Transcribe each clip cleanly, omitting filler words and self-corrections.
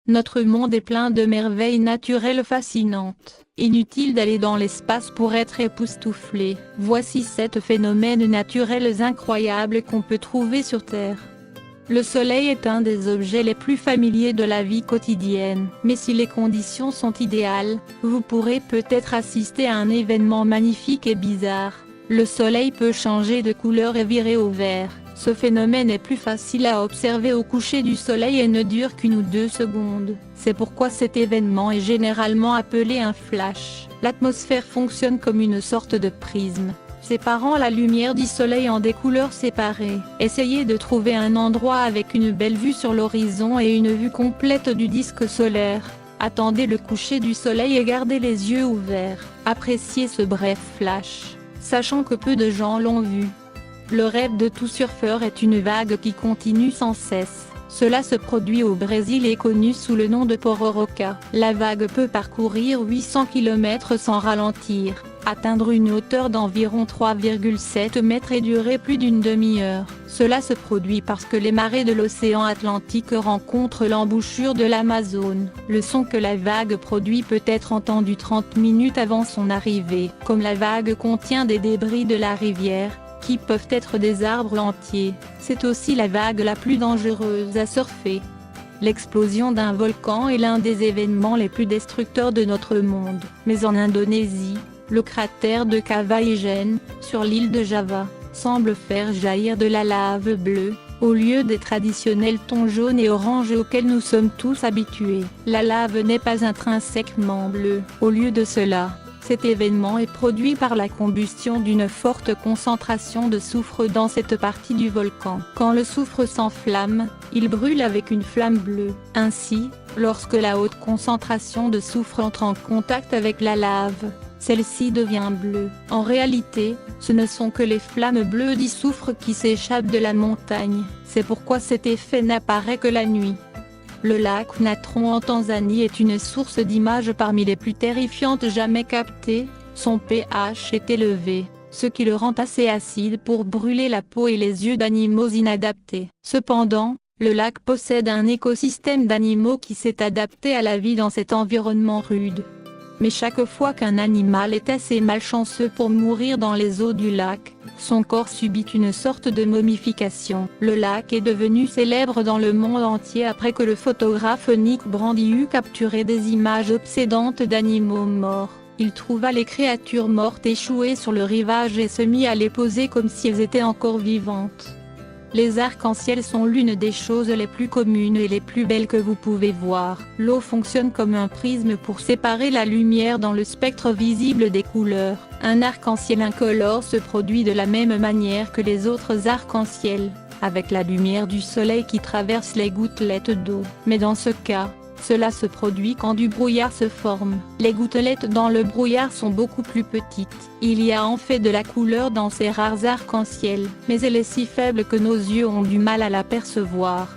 Notre monde est plein de merveilles naturelles fascinantes. Inutile d'aller dans l'espace pour être époustouflé. Voici 7 phénomènes naturels incroyables qu'on peut trouver sur Terre. Le soleil est un des objets les plus familiers de la vie quotidienne. Mais si les conditions sont idéales, vous pourrez peut-être assister à un événement magnifique et bizarre. Le soleil peut changer de couleur et virer au vert. Ce phénomène est plus facile à observer au coucher du soleil et ne dure qu'1 ou 2 secondes. C'est pourquoi cet événement est généralement appelé un flash. L'atmosphère fonctionne comme une sorte de prisme, séparant la lumière du soleil en des couleurs séparées. Essayez de trouver un endroit avec une belle vue sur l'horizon et une vue complète du disque solaire. Attendez le coucher du soleil et gardez les yeux ouverts. Appréciez ce bref flash, sachant que peu de gens l'ont vu. Le rêve de tout surfeur est une vague qui continue sans cesse. Cela se produit au Brésil et est connu sous le nom de pororoca. La vague peut parcourir 800 km sans ralentir, atteindre une hauteur d'environ 3,7 mètres et durer plus d'une demi-heure. Cela se produit parce que les marées de l'océan Atlantique rencontrent l'embouchure de l'Amazone. Le son que la vague produit peut être entendu 30 minutes avant son arrivée. Comme la vague contient des débris de la rivière, qui peuvent être des arbres entiers, c'est aussi la vague la plus dangereuse à surfer. L'explosion d'un volcan est l'un des événements les plus destructeurs de notre monde. Mais en Indonésie, le cratère de Cavaigén, sur l'île de Java, semble faire jaillir de la lave bleue, au lieu des traditionnels tons jaunes et orange auxquels nous sommes tous habitués. La lave n'est pas intrinsèquement bleue. Au lieu de cela, cet événement est produit par la combustion d'une forte concentration de soufre dans cette partie du volcan. Quand le soufre s'enflamme, il brûle avec une flamme bleue. Ainsi, lorsque la haute concentration de soufre entre en contact avec la lave, celle-ci devient bleue. En réalité, ce ne sont que les flammes bleues du soufre qui s'échappent de la montagne. C'est pourquoi cet effet n'apparaît que la nuit. Le lac Natron en Tanzanie est une source d'images parmi les plus terrifiantes jamais captées. Son pH est élevé, ce qui le rend assez acide pour brûler la peau et les yeux d'animaux inadaptés. Cependant, le lac possède un écosystème d'animaux qui s'est adapté à la vie dans cet environnement rude. Mais chaque fois qu'un animal est assez malchanceux pour mourir dans les eaux du lac, son corps subit une sorte de momification. Le lac est devenu célèbre dans le monde entier après que le photographe Nick Brandy eut capturé des images obsédantes d'animaux morts. Il trouva les créatures mortes échouées sur le rivage et se mit à les poser comme si elles étaient encore vivantes. Les arcs-en-ciel sont l'une des choses les plus communes et les plus belles que vous pouvez voir. L'eau fonctionne comme un prisme pour séparer la lumière dans le spectre visible des couleurs. Un arc-en-ciel incolore se produit de la même manière que les autres arcs-en-ciel, avec la lumière du soleil qui traverse les gouttelettes d'eau. Mais dans ce cas, cela se produit quand du brouillard se forme. Les gouttelettes dans le brouillard sont beaucoup plus petites. Il y a en fait de la couleur dans ces rares arcs-en-ciel, mais elle est si faible que nos yeux ont du mal à la percevoir.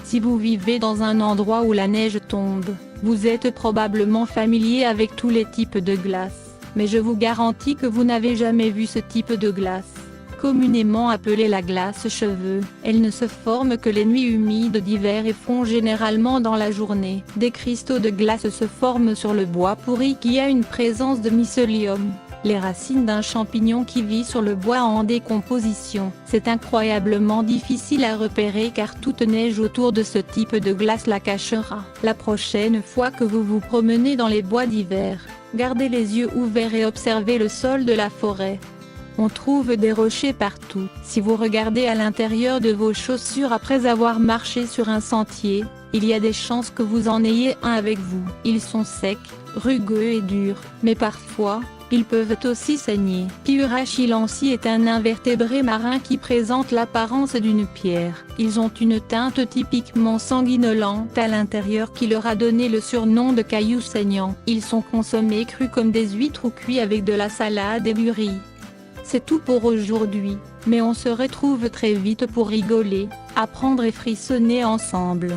Si vous vivez dans un endroit où la neige tombe, vous êtes probablement familier avec tous les types de glace. Mais je vous garantis que vous n'avez jamais vu ce type de glace. Communément appelée la glace cheveux, elle ne se forme que les nuits humides d'hiver et fond généralement dans la journée. Des cristaux de glace se forment sur le bois pourri qui a une présence de mycélium, les racines d'un champignon qui vit sur le bois en décomposition. C'est incroyablement difficile à repérer car toute neige autour de ce type de glace la cachera. La prochaine fois que vous vous promenez dans les bois d'hiver, gardez les yeux ouverts et observez le sol de la forêt. On trouve des rochers partout. Si vous regardez à l'intérieur de vos chaussures après avoir marché sur un sentier, il y a des chances que vous en ayez un avec vous. Ils sont secs, rugueux et durs, mais parfois, ils peuvent aussi saigner. Pirachilancy est un invertébré marin qui présente l'apparence d'une pierre. Ils ont une teinte typiquement sanguinolente à l'intérieur qui leur a donné le surnom de cailloux saignants. Ils sont consommés crus comme des huîtres ou cuits avec de la salade et du riz. C'est tout pour aujourd'hui, mais on se retrouve très vite pour rigoler, apprendre et frissonner ensemble.